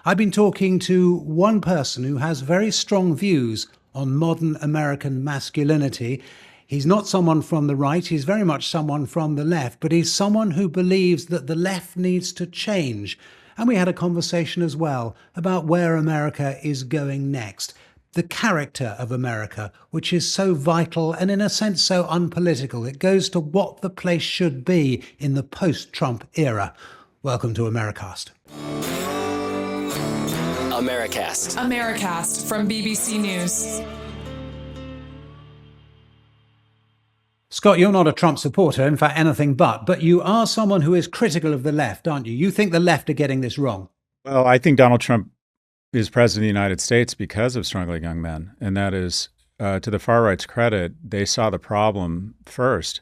I've been talking to one person who has very strong views on modern American masculinity. He's not someone from the right, he's very much someone from the left, but he's someone who believes that the left needs to change. And we had a conversation as well about where America is going next. The character of America, which is so vital and in a sense so unpolitical. It goes to what the place should be in the post-Trump era. Welcome to Americast. Americast from BBC News. Scott, you're not a Trump supporter, in fact, anything but you are someone who is critical of the left, aren't you? You think the left are getting this wrong. Well, I think Donald Trump is president of the United States because of struggling young men. And that is, to the far right's credit, they saw the problem first.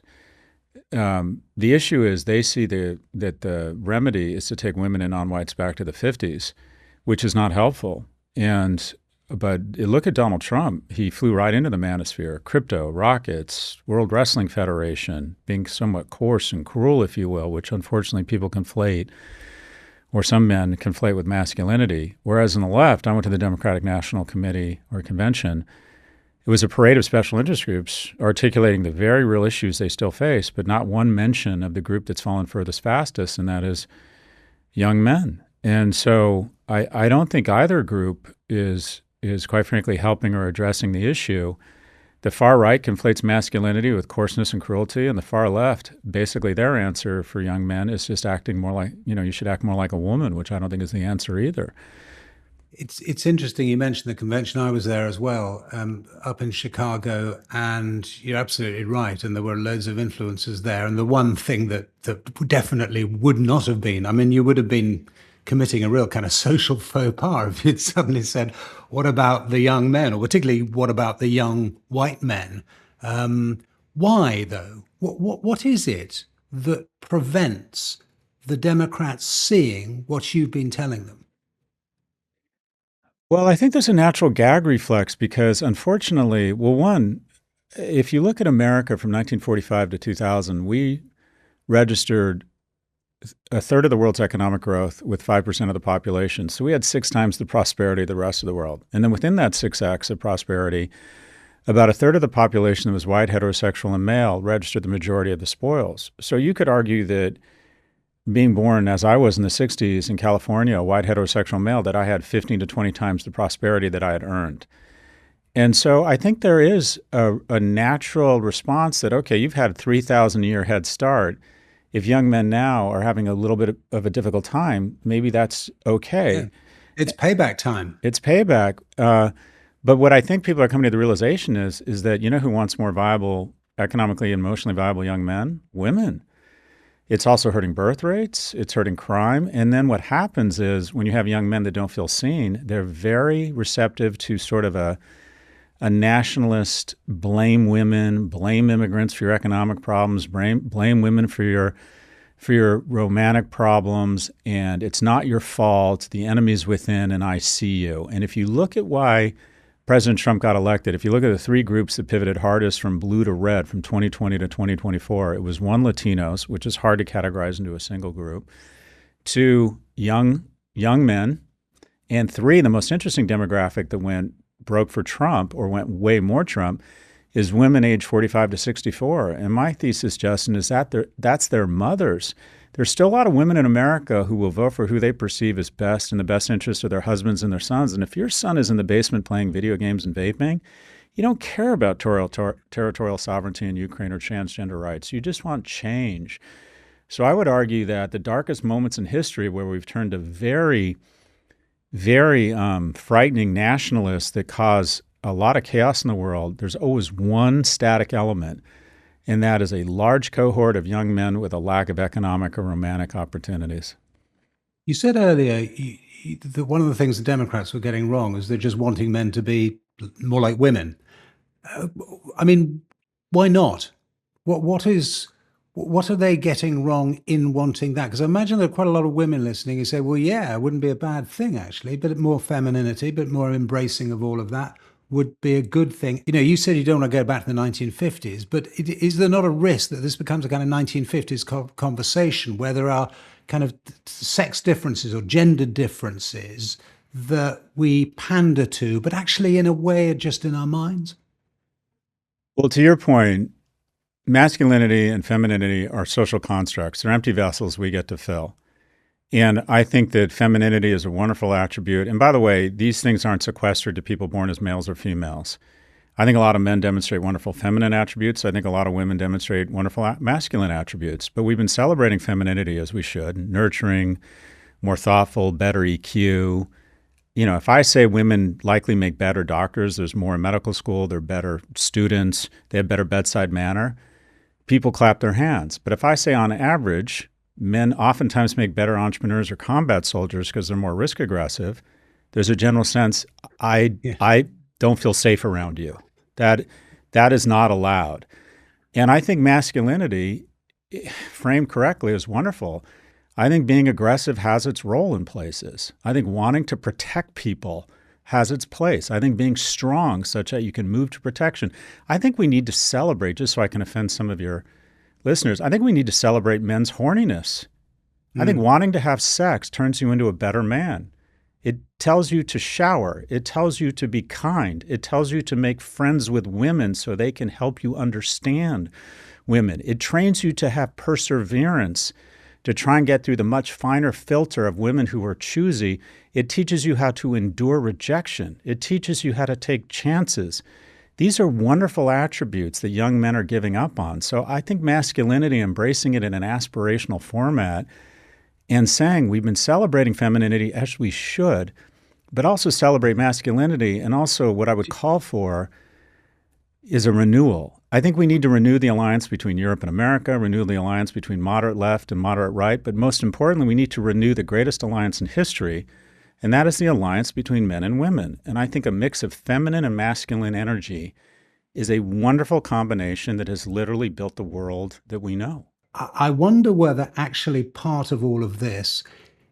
The issue is they see that the remedy is to take women and non-whites back to the 50s, which is not helpful. But look at Donald Trump. He flew right into the manosphere, crypto, rockets, World Wrestling Federation, being somewhat coarse and cruel, if you will, which unfortunately people conflate, or some men conflate with masculinity. Whereas on the left, I went to the Democratic National Committee or Convention. It was a parade of special interest groups articulating the very real issues they still face, but not one mention of the group that's fallen furthest fastest, and that is young men. And so I don't think either group is quite frankly helping or addressing the issue. The far right conflates masculinity with coarseness and cruelty, and the far left, basically their answer for young men is just acting more like, you should act more like a woman, which I don't think is the answer either. It's interesting you mentioned the convention. I was there as well, up in Chicago, and you're absolutely right. And there were loads of influences there. And the one thing that definitely would not have been, you would have been committing a real kind of social faux pas if you'd suddenly said, what about the young men, or particularly what about the young white men? Why, though? What is it that prevents the Democrats seeing what you've been telling them? Well, I think there's a natural gag reflex because, unfortunately, one, if you look at America from 1945 to 2000, we registered a third of the world's economic growth with 5% of the population. So we had 6 times the prosperity of the rest of the world. And then within that 6x of prosperity, about a third of the population that was white, heterosexual, and male registered the majority of the spoils. So you could argue that being born, as I was in the 60s in California, a white heterosexual male, that I had 15 to 20 times the prosperity that I had earned. And so I think there is a natural response that, okay, you've had a 3,000-year head start. If young men now are having a little bit of a difficult time, maybe that's okay. Yeah. It's payback time. It's payback. But what I think people are coming to the realization is that, who wants more viable, economically and emotionally viable young men? Women. It's also hurting birth rates. It's hurting crime. And then what happens is when you have young men that don't feel seen, they're very receptive to sort of a nationalist, blame women, blame immigrants for your economic problems, blame women for your romantic problems, and it's not your fault, the enemy's within, and I see you. And if you look at why President Trump got elected, if you look at the 3 groups that pivoted hardest from blue to red from 2020 to 2024, it was 1, Latinos, which is hard to categorize into a single group, 2, young men, and 3, the most interesting demographic that broke for Trump or went way more Trump is women age 45 to 64. And my thesis, Justin, is that that's their mothers. There's still a lot of women in America who will vote for who they perceive as best in the best interest of their husbands and their sons. And if your son is in the basement playing video games and vaping, you don't care about territorial sovereignty in Ukraine or transgender rights. You just want change. So I would argue that the darkest moments in history where we've turned to very frightening nationalists that cause a lot of chaos in the world, there's always one static element, and that is a large cohort of young men with a lack of economic or romantic opportunities. You said earlier that one of the things the Democrats were getting wrong is they're just wanting men to be more like women. Why not? What are they getting wrong in wanting that? Because I imagine there are quite a lot of women listening who say, well, yeah, it wouldn't be a bad thing, actually, but more femininity, but more embracing of all of that. would be a good thing. You said you don't want to go back to the 1950s, but is there not a risk that this becomes a kind of 1950s conversation where there are kind of sex differences or gender differences that we pander to, but actually in a way are just in our minds? Well, to your point, masculinity and femininity are social constructs. They're empty vessels we get to fill. And I think that femininity is a wonderful attribute. And by the way, these things aren't sequestered to people born as males or females. I think a lot of men demonstrate wonderful feminine attributes. I think a lot of women demonstrate wonderful masculine attributes. But we've been celebrating femininity as we should, nurturing, more thoughtful, better EQ. If I say women likely make better doctors, there's more in medical school, they're better students, they have better bedside manner, people clap their hands. But if I say on average, men oftentimes make better entrepreneurs or combat soldiers because they're more risk aggressive, there's a general sense, I don't feel safe around you. That is not allowed. And I think masculinity, framed correctly, is wonderful. I think being aggressive has its role in places. I think wanting to protect people has its place. I think being strong such that you can move to protection. I think we need to celebrate, just so I can offend some of your listeners, I think we need to celebrate men's horniness. I think wanting to have sex turns you into a better man. It tells you to shower. It tells you to be kind. It tells you to make friends with women so they can help you understand women. It trains you to have perseverance, to try and get through the much finer filter of women who are choosy. It teaches you how to endure rejection. It teaches you how to take chances. These are wonderful attributes that young men are giving up on. So I think masculinity, embracing it in an aspirational format and saying we've been celebrating femininity as we should, but also celebrate masculinity. And also what I would call for is a renewal. I think we need to renew the alliance between Europe and America, renew the alliance between moderate left and moderate right, but most importantly, we need to renew the greatest alliance in history, and that is the alliance between men and women. And I think a mix of feminine and masculine energy is a wonderful combination that has literally built the world that we know. I wonder whether actually part of all of this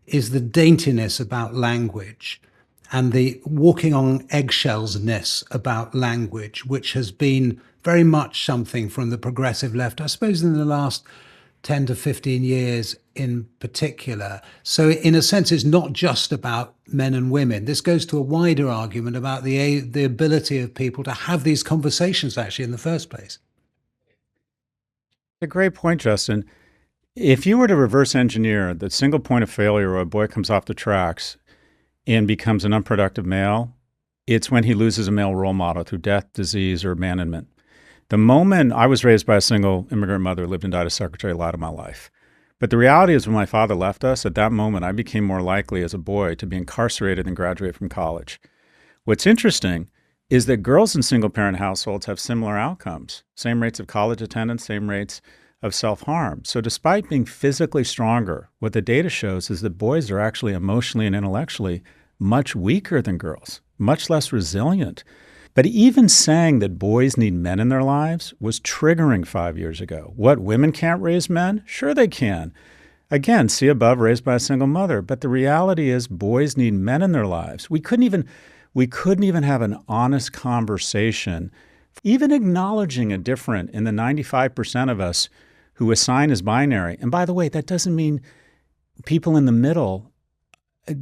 is the daintiness about language and the walking on eggshells-ness about language, which has been very much something from the progressive left, I suppose, in the last 10 to 15 years in particular. So in a sense, it's not just about men and women. This goes to a wider argument about the ability of people to have these conversations actually in the first place. A great point, Justin. If you were to reverse engineer the single point of failure where a boy comes off the tracks and becomes an unproductive male, it's when he loses a male role model through death, disease, or abandonment. The moment I was raised by a single immigrant mother, lived and died as secretary a lot of my life. But the reality is when my father left us, at that moment, I became more likely as a boy to be incarcerated than graduate from college. What's interesting is that girls in single-parent households have similar outcomes, same rates of college attendance, same rates of self-harm. So despite being physically stronger, what the data shows is that boys are actually emotionally and intellectually much weaker than girls, much less resilient. But even saying that boys need men in their lives was triggering 5 years ago. What, women can't raise men? Sure they can. Again, see above, raised by a single mother. But the reality is boys need men in their lives. We couldn't even have an honest conversation, even acknowledging a different in the 95% of us who assign as binary. And by the way, that doesn't mean people in the middle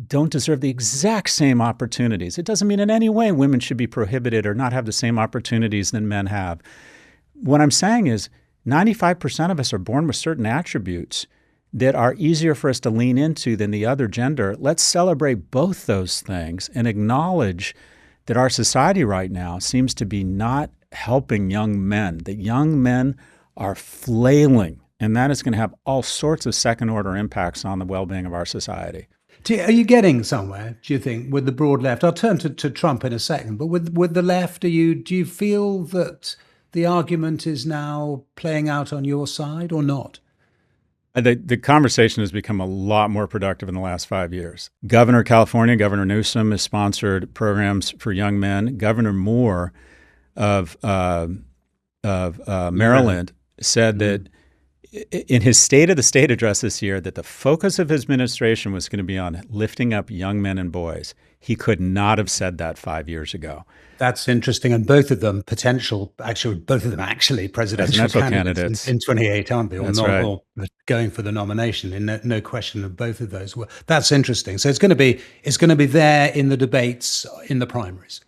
don't deserve the exact same opportunities. It doesn't mean in any way women should be prohibited or not have the same opportunities than men have. What I'm saying is 95% of us are born with certain attributes that are easier for us to lean into than the other gender. Let's celebrate both those things and acknowledge that our society right now seems to be not helping young men, that young men are flailing, and that is going to have all sorts of second-order impacts on the well-being of our society. Are you getting somewhere, do you think, with the broad left? I'll turn to Trump in a second, but with the left, do you feel that the argument is now playing out on your side or not? The conversation has become a lot more productive in the last 5 years. Governor of California, Governor Newsom, has sponsored programs for young men. Governor Moore of Maryland said that in his State of the State address this year that the focus of his administration was going to be on lifting up young men and boys. He could not have said that 5 years ago. That's interesting. And both of them presidential presidential candidates in 28, aren't they? Or That's not, right. or going for the nomination, in no question of both of those. That's interesting. So it's going to be there in the debates in the primaries.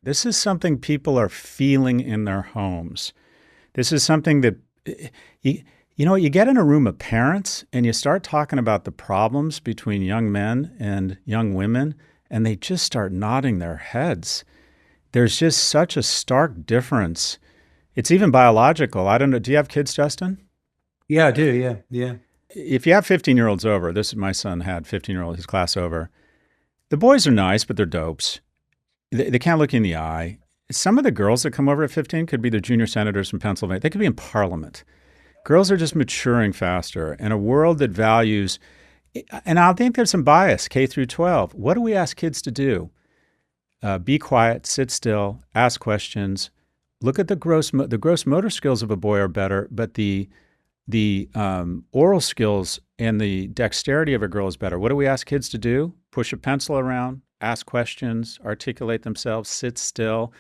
This is something people are feeling in their homes. This is something that, you get in a room of parents and you start talking about the problems between young men and young women, and they just start nodding their heads. There's just such a stark difference. It's even biological. I don't know. Do you have kids, Justin? Yeah, I do. Yeah. If you have 15-year-olds over, my son had 15-year-old, his class over. The boys are nice, but they're dopes. They can't look you in the eye. Some of the girls that come over at 15 could be the junior senators from Pennsylvania. They could be in Parliament. Girls are just maturing faster. In a world that values, and I think there's some bias, K through 12. What do we ask kids to do? Be quiet, sit still, ask questions. Look at the gross motor skills of a boy are better, but the oral skills and the dexterity of a girl is better. What do we ask kids to do? Push a pencil around, ask questions, articulate themselves, sit still.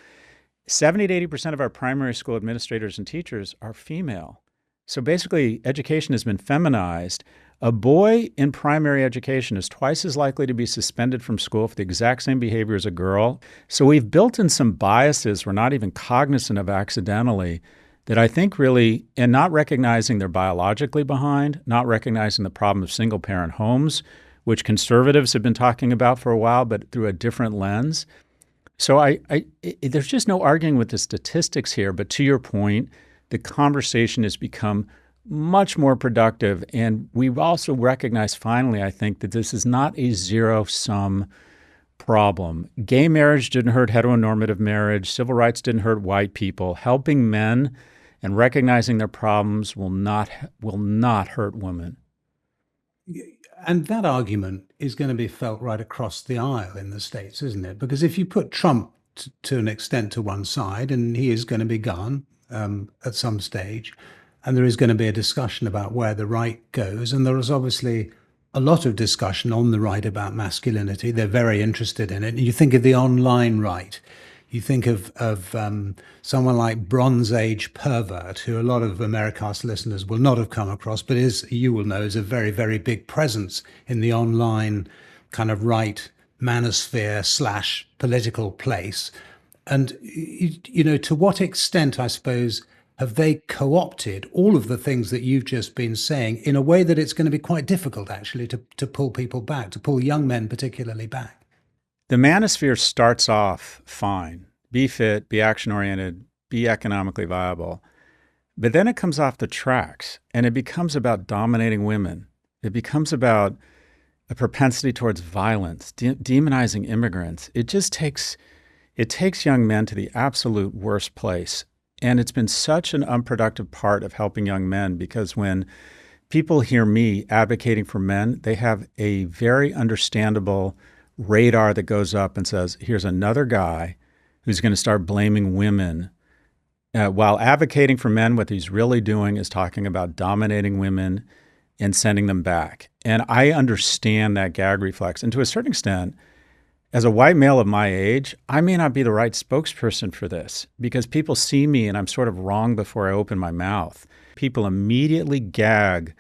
70 to 80% of our primary school administrators and teachers are female. So basically, education has been feminized. A boy in primary education is twice as likely to be suspended from school for the exact same behavior as a girl. So we've built in some biases we're not even cognizant of accidentally that I think really, and not recognizing they're biologically behind, not recognizing the problem of single-parent homes, which conservatives have been talking about for a while, but through a different lens. So there's just no arguing with the statistics here. But to your point, the conversation has become much more productive. And we've also recognized finally, I think, that this is not a zero-sum problem. Gay marriage didn't hurt heteronormative marriage. Civil rights didn't hurt white people. Helping men and recognizing their problems will not hurt women. And that argument is going to be felt right across the aisle in the States, isn't it? Because if you put Trump to an extent to one side, and he is going to be gone at some stage, and there is going to be a discussion about where the right goes, and there is obviously a lot of discussion on the right about masculinity. They're very interested in it. And you think of the online right. You think of someone like Bronze Age Pervert, who a lot of Americast listeners will not have come across, but you will know is a very, very big presence in the online kind of right manosphere / political place. And, to what extent, I suppose, have they co-opted all of the things that you've just been saying in a way that it's going to be quite difficult, actually, to pull people back, to pull young men particularly back? The manosphere starts off fine. Be fit, be action-oriented, be economically viable. But then it comes off the tracks, and it becomes about dominating women. It becomes about a propensity towards violence, demonizing immigrants. It takes young men to the absolute worst place. And it's been such an unproductive part of helping young men, because when people hear me advocating for men, they have a very understandable radar that goes up and says, here's another guy who's going to start blaming women. While advocating for men, what he's really doing is talking about dominating women and sending them back. And I understand that gag reflex. And to a certain extent, as a white male of my age, I may not be the right spokesperson for this, because people see me and I'm sort of wrong before I open my mouth. People immediately gag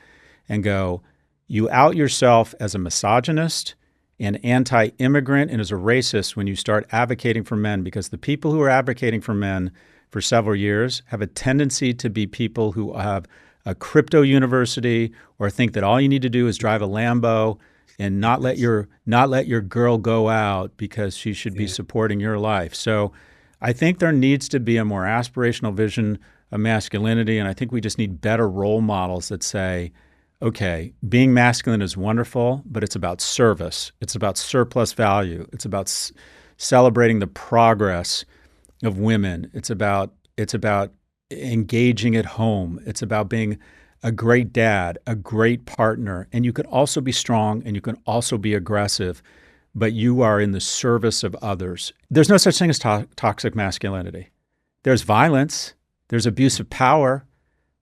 and go, you out yourself as a misogynist and anti-immigrant and as a racist when you start advocating for men, because the people who are advocating for men for several years have a tendency to be people who have a crypto university or think that all you need to do is drive a Lambo and not let your girl go out because she should be supporting your life. So I think there needs to be a more aspirational vision of masculinity, and I think we just need better role models that say, okay, being masculine is wonderful, but it's about service. It's about surplus value. It's about celebrating the progress of women. It's about engaging at home. It's about being a great dad, a great partner. And you can also be strong and you can also be aggressive, but you are in the service of others. There's no such thing as toxic masculinity. There's violence, there's abuse of power,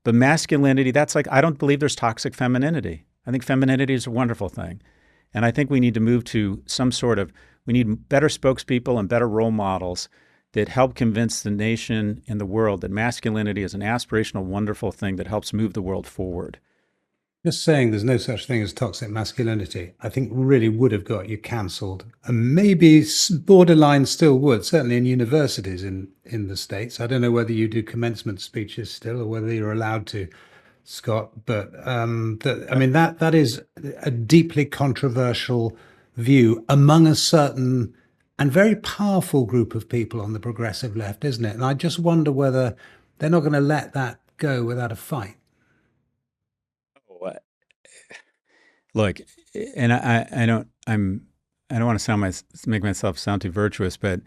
But masculinity, that's like, I don't believe there's toxic femininity. I think femininity is a wonderful thing. And I think we need to move to we need better spokespeople and better role models that help convince the nation and the world that masculinity is an aspirational, wonderful thing that helps move the world forward. Just saying there's no such thing as toxic masculinity, I think really would have got you cancelled, and maybe borderline still would, certainly in universities in the States. I don't know whether you do commencement speeches still or whether you're allowed to, Scott, but that is a deeply controversial view among a certain and very powerful group of people on the progressive left, isn't it? And I just wonder whether they're not going to let that go without a fight. Look, and I don't want to make myself sound too virtuous, but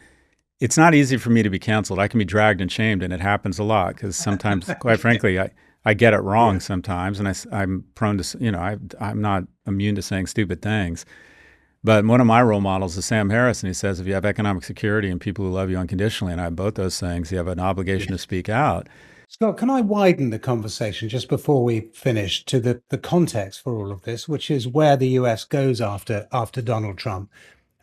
it's not easy for me to be canceled. I can be dragged and shamed, and it happens a lot because sometimes, quite frankly, I get it wrong sometimes, and I'm prone to, I'm not immune to saying stupid things. But one of my role models is Sam Harris, and he says if you have economic security and people who love you unconditionally, and I have both those things, you have an obligation to speak out. Scott, can I widen the conversation just before we finish to the context for all of this, which is where the US goes after Donald Trump?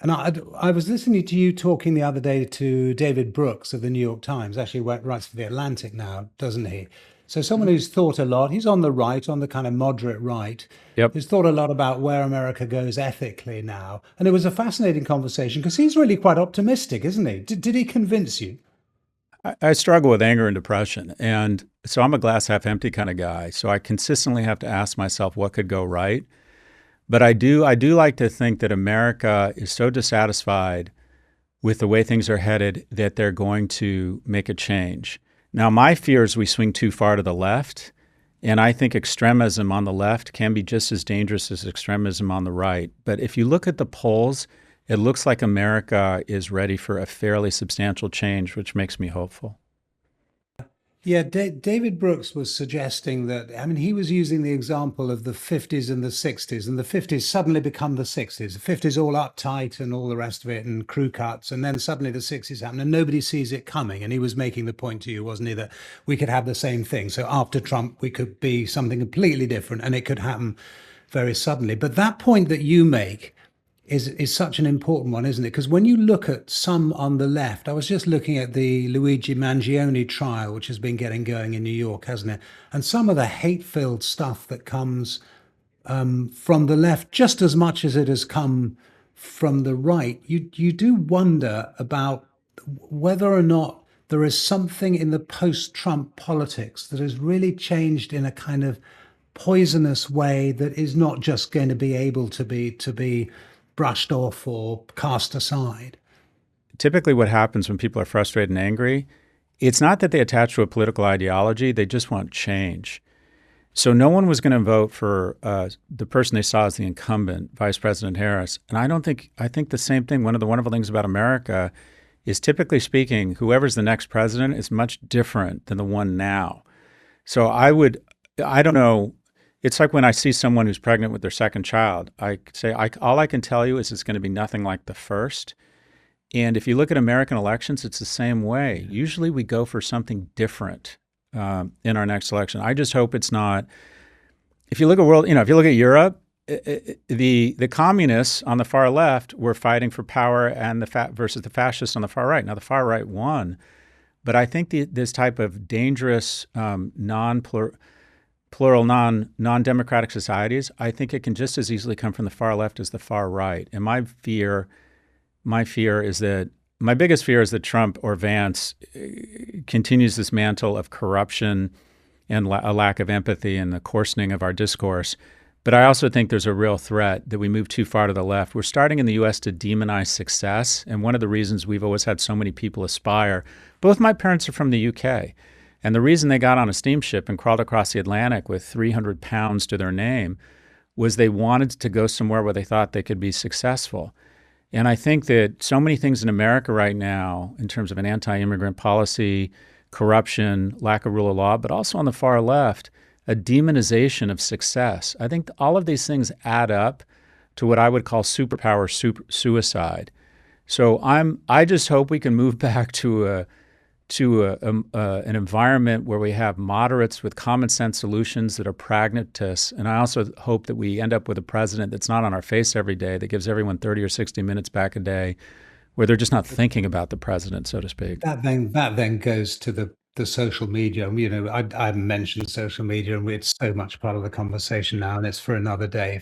And I was listening to you talking the other day to David Brooks of the New York Times, actually writes for The Atlantic now, doesn't he? So someone who's thought a lot, he's on the right, on the kind of moderate right, Yep. who's thought a lot about where America goes ethically now. And it was a fascinating conversation because he's really quite optimistic, isn't he? Did he convince you? I struggle with anger and depression. And so I'm a glass half empty kind of guy. So I consistently have to ask myself what could go right. But I do like to think that America is so dissatisfied with the way things are headed that they're going to make a change. Now, my fear is we swing too far to the left. And I think extremism on the left can be just as dangerous as extremism on the right. But if you look at the polls, it looks like America is ready for a fairly substantial change, which makes me hopeful. Yeah, David Brooks was suggesting that, he was using the example of the 50s and the 60s, and the 50s suddenly become the 60s. The 50s all uptight and all the rest of it, and crew cuts, and then suddenly the 60s happen, and nobody sees it coming. And he was making the point to you, wasn't he, that we could have the same thing. So after Trump, we could be something completely different, and it could happen very suddenly. But that point that you make is such an important one, isn't it? Because when you look at some on the left, I was just looking at the Luigi Mangione trial, which has been getting going in New York, hasn't it? And some of the hate-filled stuff that comes from the left, just as much as it has come from the right, you do wonder about whether or not there is something in the post-Trump politics that has really changed in a kind of poisonous way that is not just going to be able to be brushed off or cast aside. Typically what happens when people are frustrated and angry, it's not that they attach to a political ideology, they just want change. So no one was going to vote for the person they saw as the incumbent, Vice President Harris. And I think the same thing. One of the wonderful things about America is, typically speaking, whoever's the next president is much different than the one now. So I don't know. It's like when I see someone who's pregnant with their second child, I say, all I can tell you is it's going to be nothing like the first. And if you look at American elections, it's the same way. Usually we go for something different in our next election. I just hope it's not. If you look at if you look at Europe, the communists on the far left were fighting for power versus the fascists on the far right. Now the far right won, but I think this type of dangerous plural, non-democratic societies, I think it can just as easily come from the far left as the far right. And my biggest fear is that Trump or Vance continues this mantle of corruption and a lack of empathy and the coarsening of our discourse. But I also think there's a real threat that we move too far to the left. We're starting in the U.S. to demonize success. And one of the reasons we've always had so many people aspire, both my parents are from the UK. And the reason they got on a steamship and crawled across the Atlantic with 300 pounds to their name was they wanted to go somewhere where they thought they could be successful. And I think that so many things in America right now, in terms of an anti-immigrant policy, corruption, lack of rule of law, but also on the far left, a demonization of success. I think all of these things add up to what I would call superpower suicide. So I just hope we can move back to to an environment where we have moderates with common sense solutions that are pragmatists. And I also hope that we end up with a president that's not on our face every day, that gives everyone 30 or 60 minutes back a day, where they're just not thinking about the president, so to speak. That then goes to the social media. I mentioned social media, and it's so much part of the conversation now, and it's for another day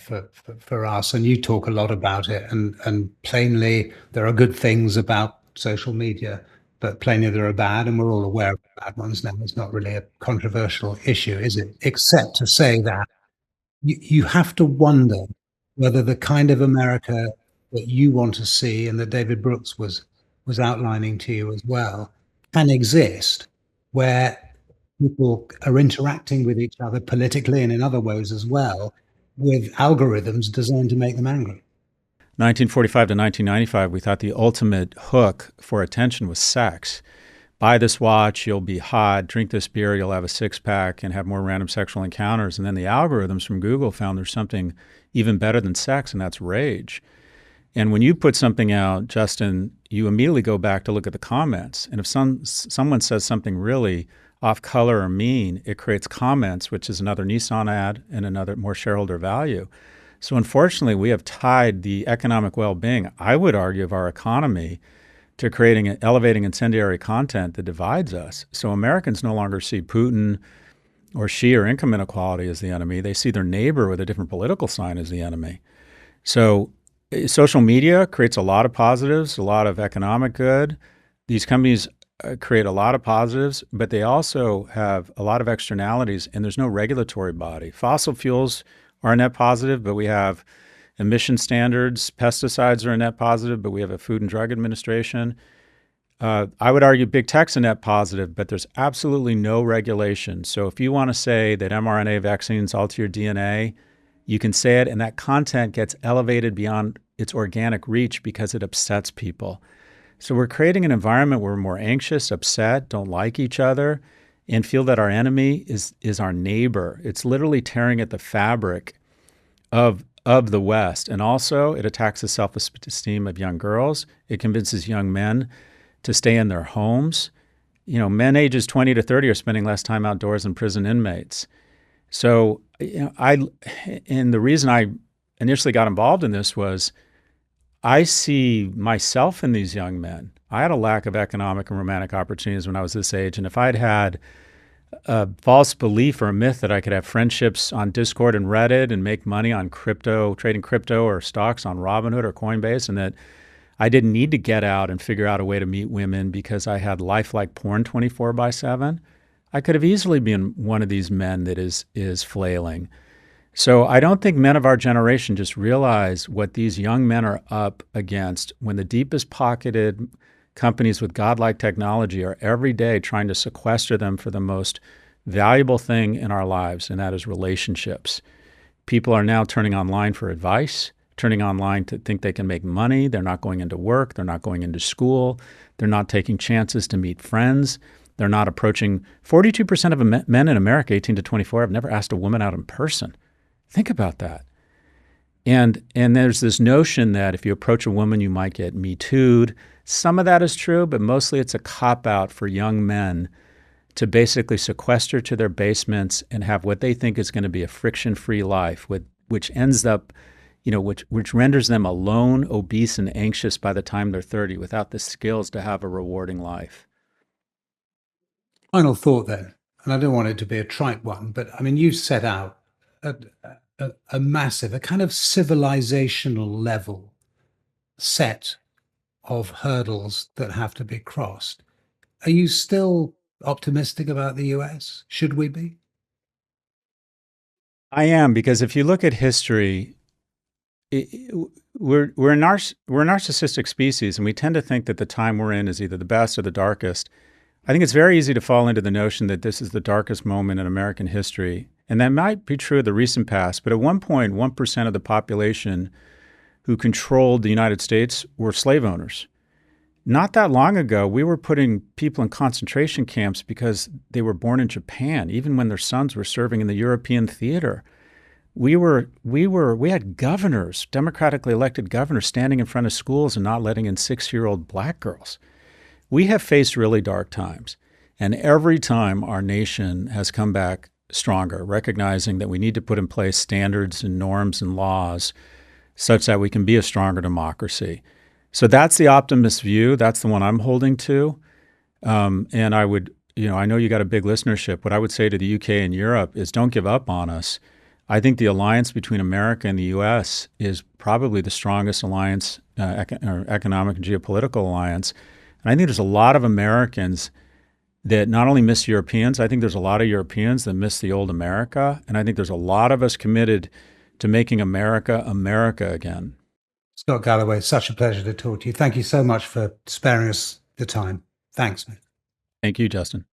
for us. And you talk a lot about it, and plainly there are good things about social media, but plainly there are bad, and we're all aware of the bad ones now. It's not really a controversial issue, is it? Except to say that you have to wonder whether the kind of America that you want to see and that David Brooks was outlining to you as well can exist, where people are interacting with each other politically and in other ways as well, with algorithms designed to make them angry. 1945 to 1995, we thought the ultimate hook for attention was sex. Buy this watch, you'll be hot. Drink this beer, you'll have a six-pack and have more random sexual encounters. And then the algorithms from Google found there's something even better than sex, and that's rage. And when you put something out, Justin, you immediately go back to look at the comments. And if someone says something really off color or mean, it creates comments, which is another Nissan ad and another more shareholder value. So unfortunately, we have tied the economic well-being, I would argue, of our economy to creating and elevating incendiary content that divides us. So Americans no longer see Putin or Xi or income inequality as the enemy. They see their neighbor with a different political sign as the enemy. So social media creates a lot of positives, a lot of economic good. These companies create a lot of positives, but they also have a lot of externalities, and there's no regulatory body. Fossil fuels are a net positive, but we have emission standards. Pesticides are a net positive, but we have a Food and Drug Administration. I would argue big tech's a net positive, but there's absolutely no regulation. So if you want to say that mRNA vaccines alter your DNA, you can say it, and that content gets elevated beyond its organic reach because it upsets people. So we're creating an environment where we're more anxious, upset, don't like each other, and feel that our enemy is our neighbor. It's literally tearing at the fabric of the West. And also, it attacks the self-esteem of young girls. It convinces young men to stay in their homes. Men ages 20 to 30 are spending less time outdoors than prison inmates. So, and the reason I initially got involved in this was I see myself in these young men. I had a lack of economic and romantic opportunities when I was this age. And if I'd had a false belief or a myth that I could have friendships on Discord and Reddit and make money on crypto, trading crypto or stocks on Robinhood or Coinbase, and that I didn't need to get out and figure out a way to meet women because I had lifelike porn 24/7, I could have easily been one of these men that is flailing. So I don't think men of our generation just realize what these young men are up against when the deepest pocketed companies with godlike technology are every day trying to sequester them for the most valuable thing in our lives, and that is relationships. People are now turning online for advice, turning online to think they can make money. They're not going into work. They're not going into school. They're not taking chances to meet friends. They're not approaching 42% of men in America, 18 to 24, have never asked a woman out in person. Think about that. And there's this notion that if you approach a woman, you might get Me Too'd. Some of that is true, but mostly it's a cop-out for young men to basically sequester to their basements and have what they think is going to be a friction-free life, which ends up, which renders them alone, obese, and anxious by the time they're 30 without the skills to have a rewarding life. Final thought then, and I don't want it to be a trite one, but I mean, you set out a massive, a kind of civilizational level set of hurdles that have to be crossed. Are you still optimistic about the US? Should we be? I am, because if you look at history, we're a narcissistic species, and we tend to think that the time we're in is either the best or the darkest. I think it's very easy to fall into the notion that this is the darkest moment in American history. And that might be true of the recent past, but at one point, 1% of the population who controlled the United States were slave owners. Not that long ago, we were putting people in concentration camps because they were born in Japan, even when their sons were serving in the European theater. We had governors, democratically elected governors, standing in front of schools and not letting in 6-year-old black girls. we have faced really dark times. And every time our nation has come back stronger, recognizing that we need to put in place standards and norms and laws such that we can be a stronger democracy. So that's the optimist view. That's the one I'm holding to. And I would, I know you got a big listenership. What I would say to the UK and Europe is don't give up on us. I think the alliance between America and the U.S. is probably the strongest alliance, or economic and geopolitical alliance. And I think there's a lot of Americans that not only miss Europeans, I think there's a lot of Europeans that miss the old America. And I think there's a lot of us committed to making America America again. Scott Galloway, such a pleasure to talk to you. Thank you so much for sparing us the time. Thanks, man. Thank you, Justin.